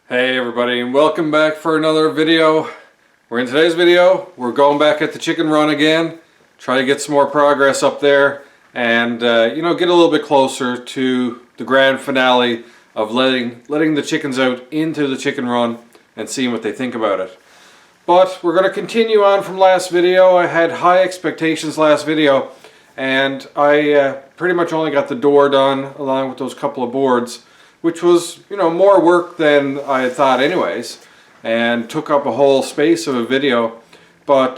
Hey everybody, and welcome back for another video. In today's video, we're going back at the chicken run again, try to get some more progress up there, and get a little bit closer to the grand finale of letting the chickens out into the chicken run and seeing what they think about it. But we're going to continue on from last video. I had high expectations last video, and I pretty much only got the door done along with those couple of boards, which was, more work than I had thought anyways, and took up a whole space of a video. But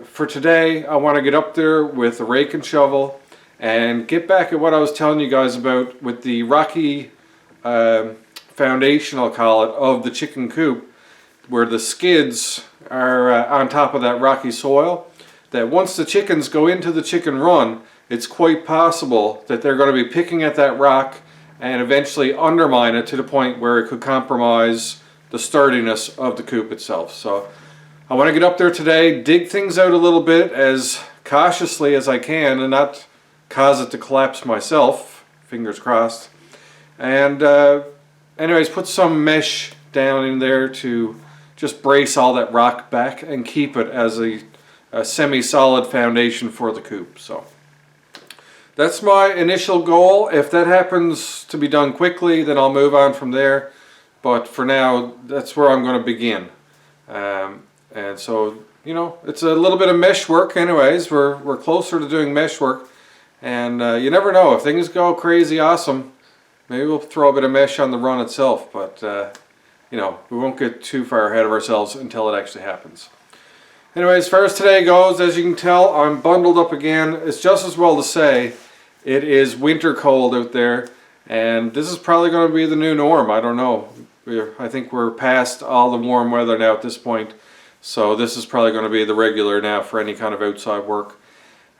for today, I want to get up there with a rake and shovel and get back at what I was telling you guys about with the rocky foundation, I'll call it, of the chicken coop, where the skids are on top of that rocky soil, that once the chickens go into the chicken run, it's quite possible that they're going to be picking at that rock and eventually undermine it to the point where it could compromise the sturdiness of the coop itself. So I want to get up there today, dig things out a little bit as cautiously as I can and not cause it to collapse myself, fingers crossed. And anyways, put some mesh down in there to just brace all that rock back and keep it as a semi-solid foundation for the coop. So that's my initial goal. If that happens to be done quickly, then I'll move on from there. But for now, that's where I'm going to begin. And so, it's a little bit of mesh work anyways. We're closer to doing mesh work. And you never know. If things go crazy awesome, maybe we'll throw a bit of mesh on the run itself. But, we won't get too far ahead of ourselves until it actually happens. Anyway, as far as today goes, as you can tell, I'm bundled up again. It's just as well to say it is winter cold out there, and this is probably going to be the new norm. I don't know. I think we're past all the warm weather now at this point, so this is probably going to be the regular now for any kind of outside work.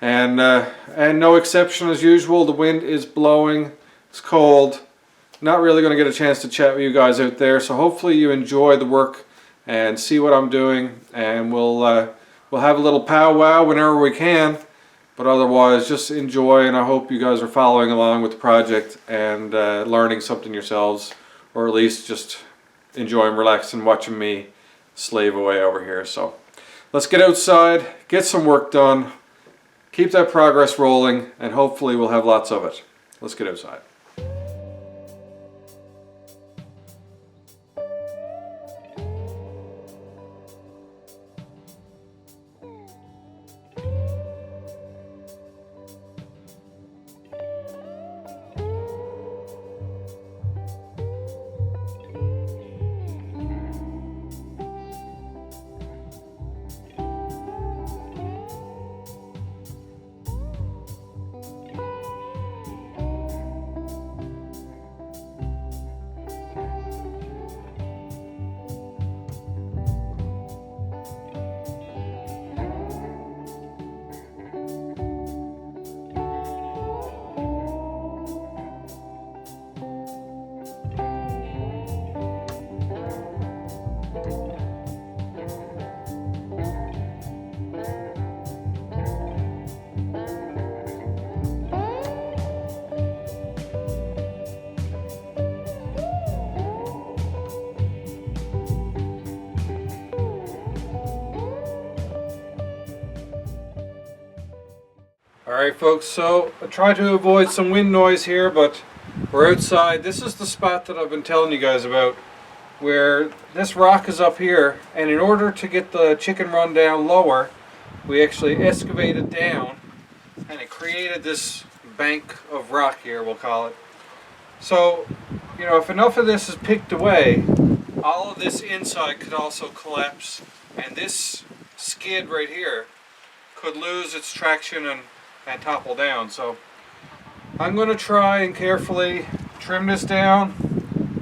And no exception as usual. The wind is blowing. It's cold. Not really going to get a chance to chat with you guys out there, so hopefully you enjoy the work and see what I'm doing, and we'll have a little powwow whenever we can, but otherwise just enjoy, and I hope you guys are following along with the project and learning something yourselves, or at least just enjoying relaxing watching me slave away over here. So let's get outside, get some work done, keep that progress rolling, and hopefully we'll have lots of it. Let's get outside. Alright folks, so I try to avoid some wind noise here, but we're outside. This is the spot that I've been telling you guys about, where this rock is up here, and in order to get the chicken run down lower, we actually excavated down, and it created this bank of rock here, we'll call it. So, if enough of this is picked away, all of this inside could also collapse, and this skid right here could lose its traction and topple down. So I'm going to try and carefully trim this down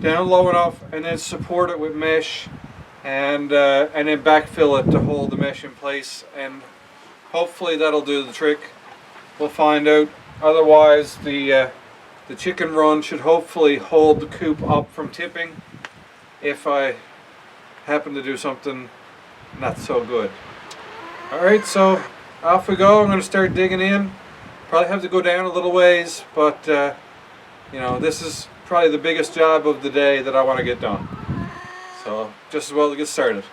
low enough, and then support it with mesh, and then backfill it to hold the mesh in place, and hopefully that'll do the trick. We'll find out. Otherwise, the chicken run should hopefully hold the coop up from tipping if I happen to do something not so good. Alright, so off we go. I'm going to start digging in. Probably have to go down a little ways, but this is probably the biggest job of the day that I want to get done. So just as well to get started.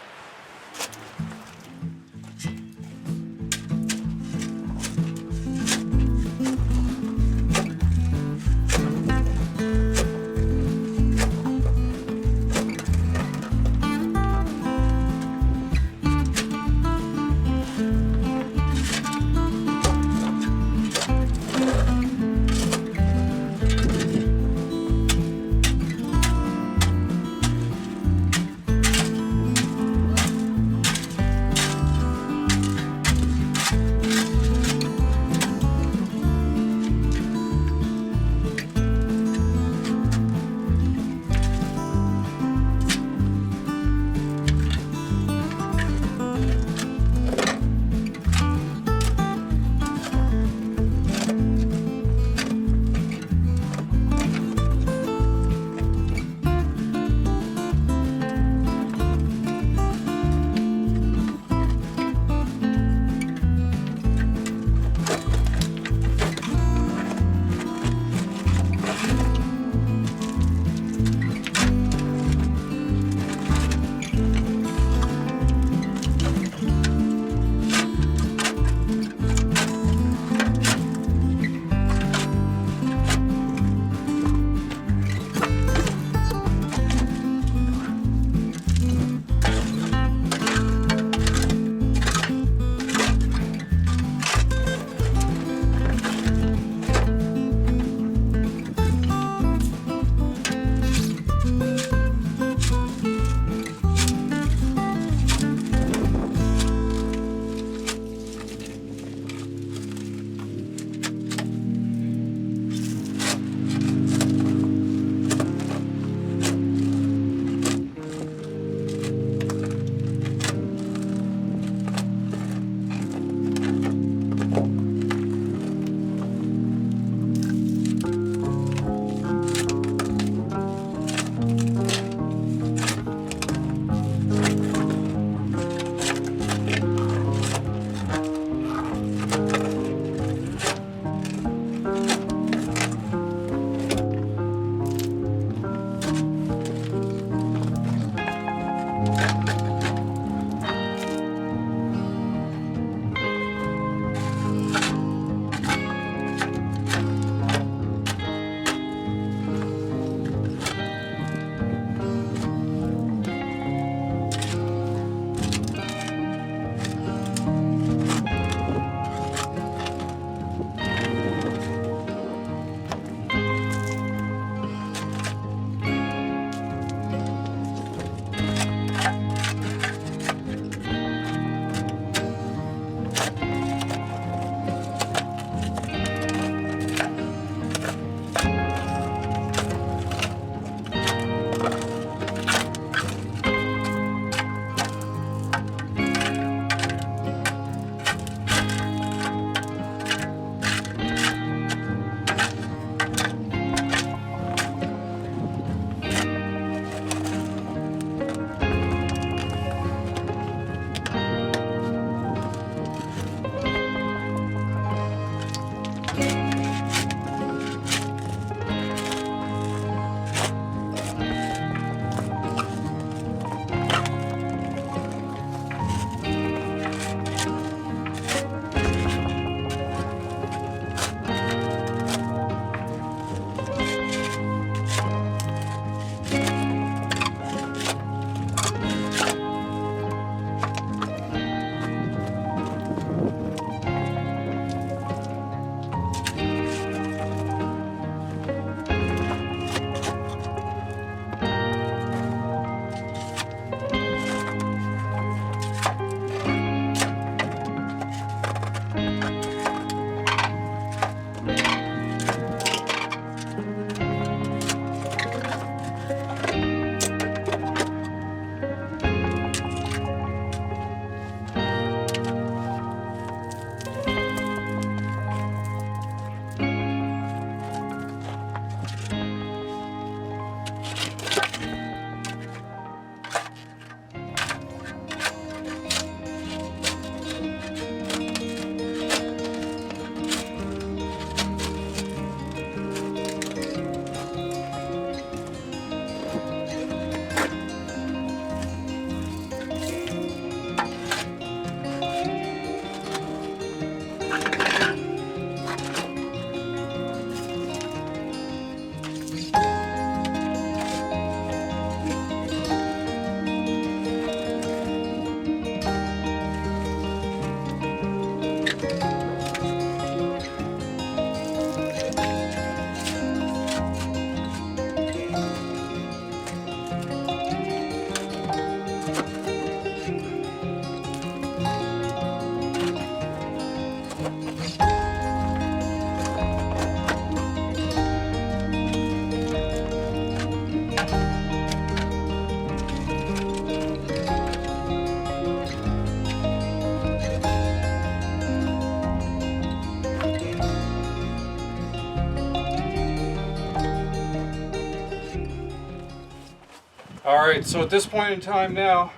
Alright, so at this point in time now,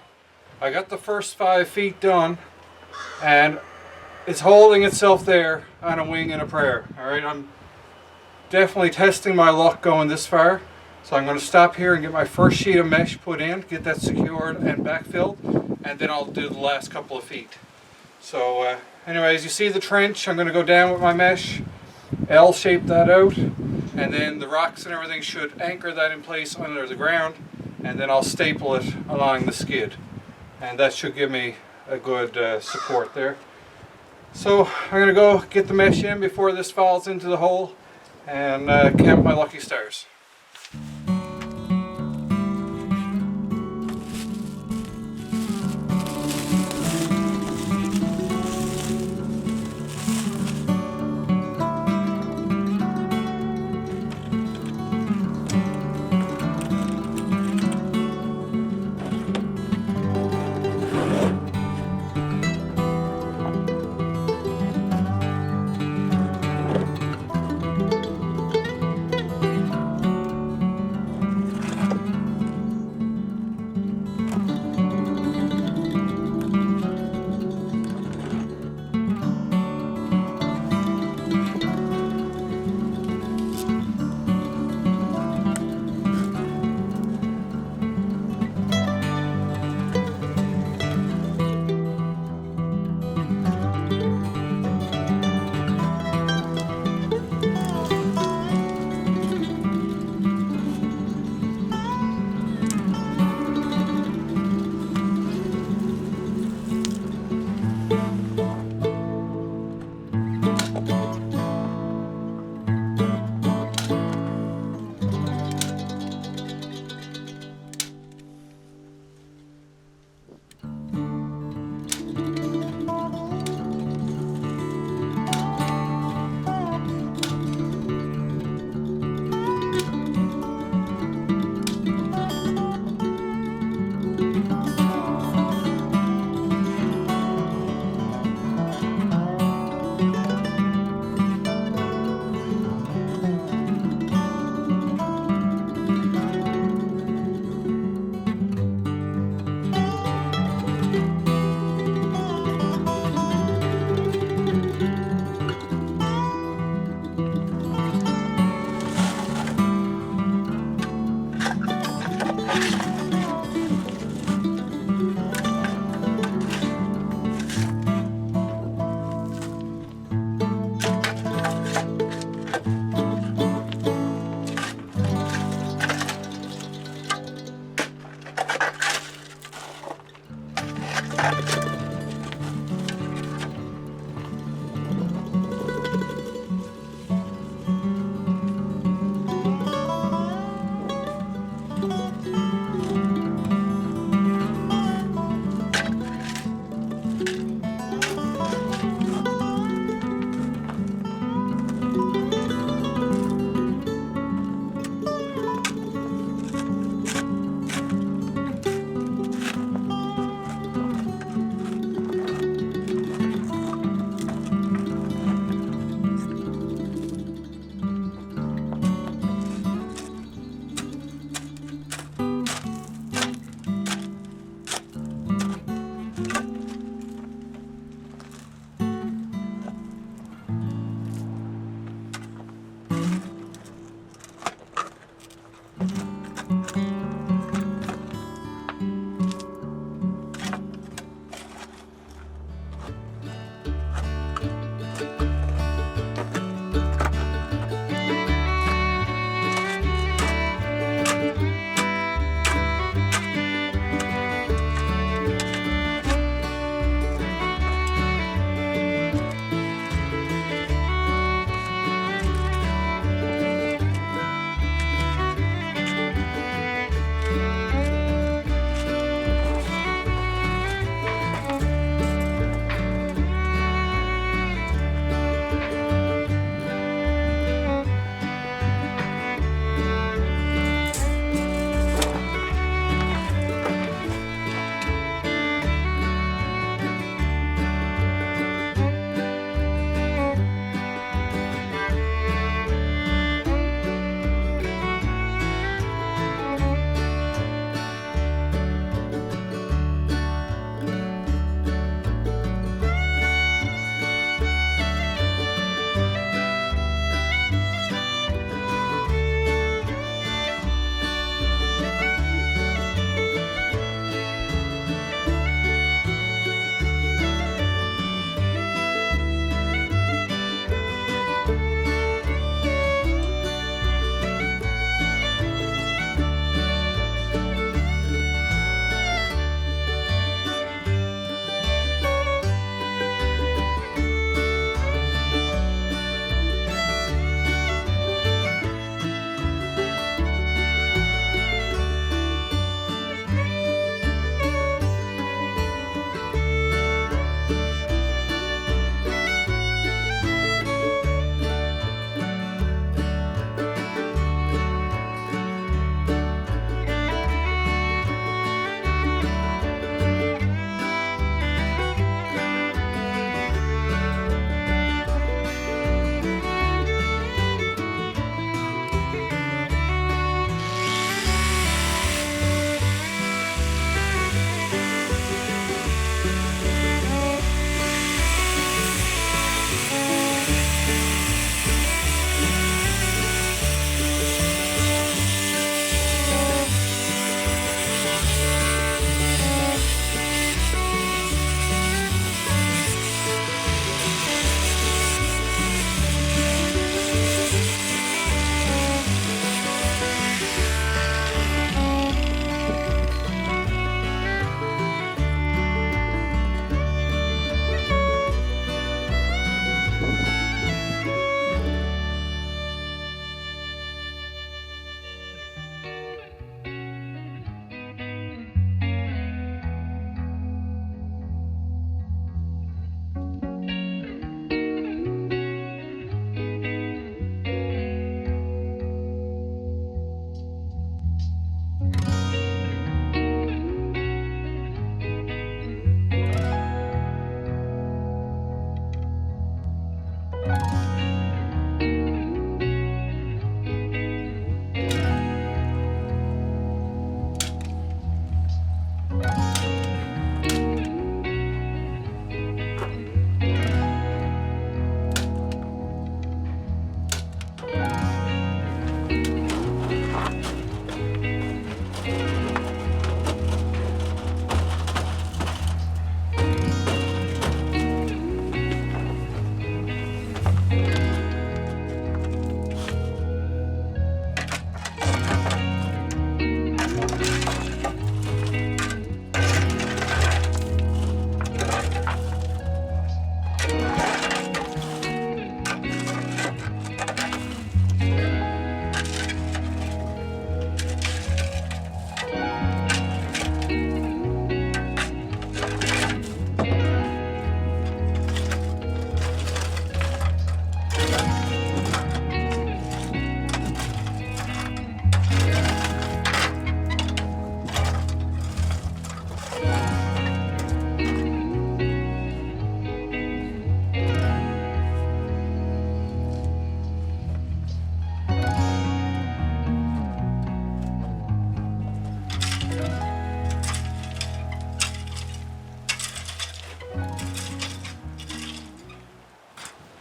I got the first 5 feet done, and it's holding itself there on a wing and a prayer. Alright, I'm definitely testing my luck going this far. So I'm going to stop here and get my first sheet of mesh put in, get that secured and backfilled, and then I'll do the last couple of feet. So anyway, as you see the trench, I'm going to go down with my mesh, L-shape that out, and then the rocks and everything should anchor that in place under the ground, and then I'll staple it along the skid. And that should give me a good support there. So I'm going to go get the mesh in before this falls into the hole and count my lucky stars.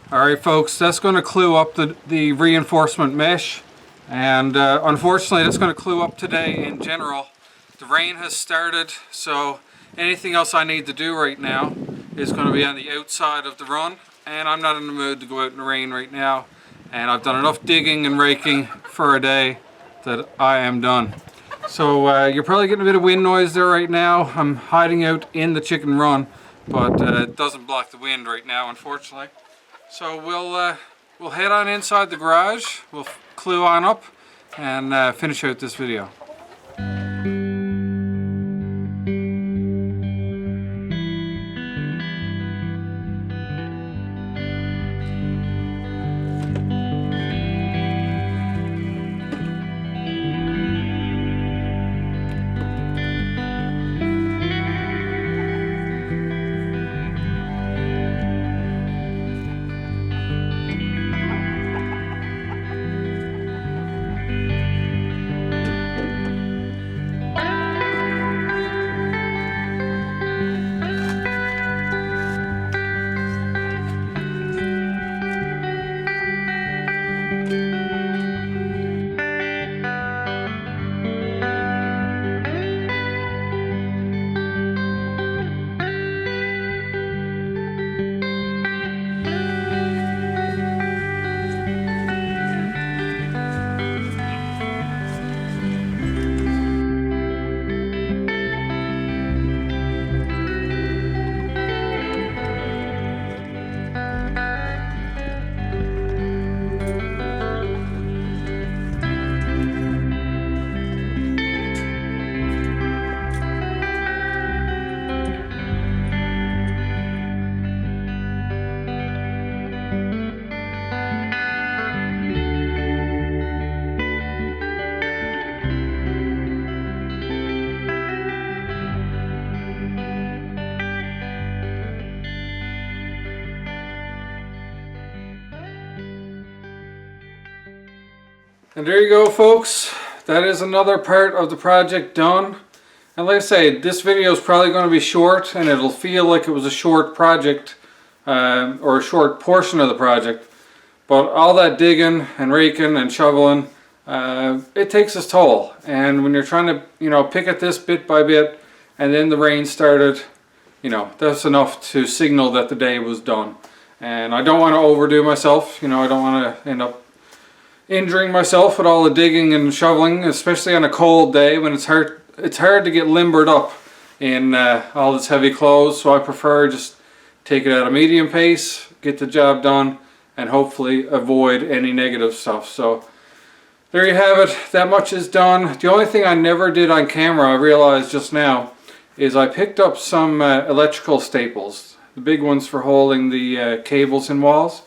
Alright folks, that's going to clue up the reinforcement mesh, and unfortunately that's going to clue up today in general. The rain has started, so anything else I need to do right now is going to be on the outside of the run, and I'm not in the mood to go out in the rain right now, and I've done enough digging and raking for a day that I am done. So you're probably getting a bit of wind noise there right now. I'm hiding out in the chicken run, but it doesn't block the wind right now, unfortunately. So we'll head on inside the garage, we'll clue on up and finish out this video. And there you go folks, that is another part of the project done. And like I say, this video is probably going to be short, and it'll feel like it was a short project or a short portion of the project, but all that digging and raking and shoveling, it takes its toll. And when you're trying to, you know, pick at this bit by bit, and then the rain started, you know, that's enough to signal that the day was done. And I don't want to overdo myself, you know, I don't want to end up injuring myself with all the digging and shoveling, especially on a cold day when it's hard to get limbered up in all this heavy clothes. So I prefer just take it at a medium pace, get the job done, and hopefully avoid any negative stuff. So there you have it, that much is done. The only thing I never did on camera, I realized just now, is I picked up some electrical staples, the big ones for holding the cables in walls.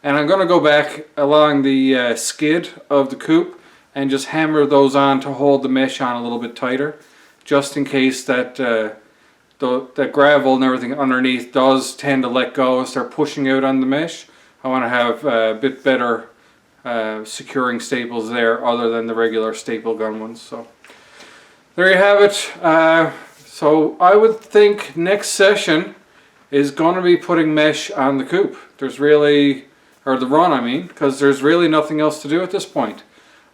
And I'm going to go back along the skid of the coupe and just hammer those on to hold the mesh on a little bit tighter, just in case that that gravel and everything underneath does tend to let go and start pushing out on the mesh. I want to have a bit better securing staples there other than the regular staple gun ones. So there you have it. So I would think next session is going to be putting mesh on the coupe. There's really... or the run, I mean, because there's really nothing else to do at this point.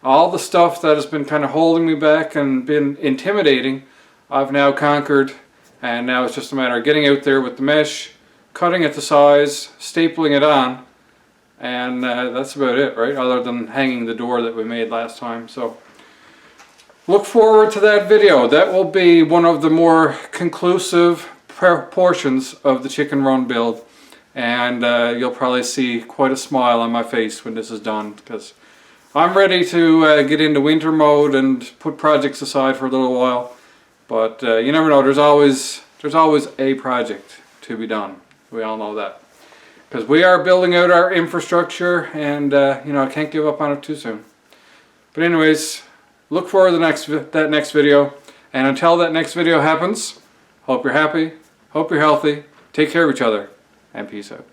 All the stuff that has been kind of holding me back and been intimidating, I've now conquered, and now it's just a matter of getting out there with the mesh, cutting it to size, stapling it on, and that's about it, right? Other than hanging the door that we made last time. So look forward to that video. That will be one of the more conclusive portions of the chicken run build. And you'll probably see quite a smile on my face when this is done, because I'm ready to get into winter mode and put projects aside for a little while. But you never know, there's always a project to be done. We all know that, because we are building out our infrastructure, and you know, I can't give up on it too soon. But anyways, look forward to that next video, and until that next video happens, hope you're happy, hope you're healthy, take care of each other, and peace out.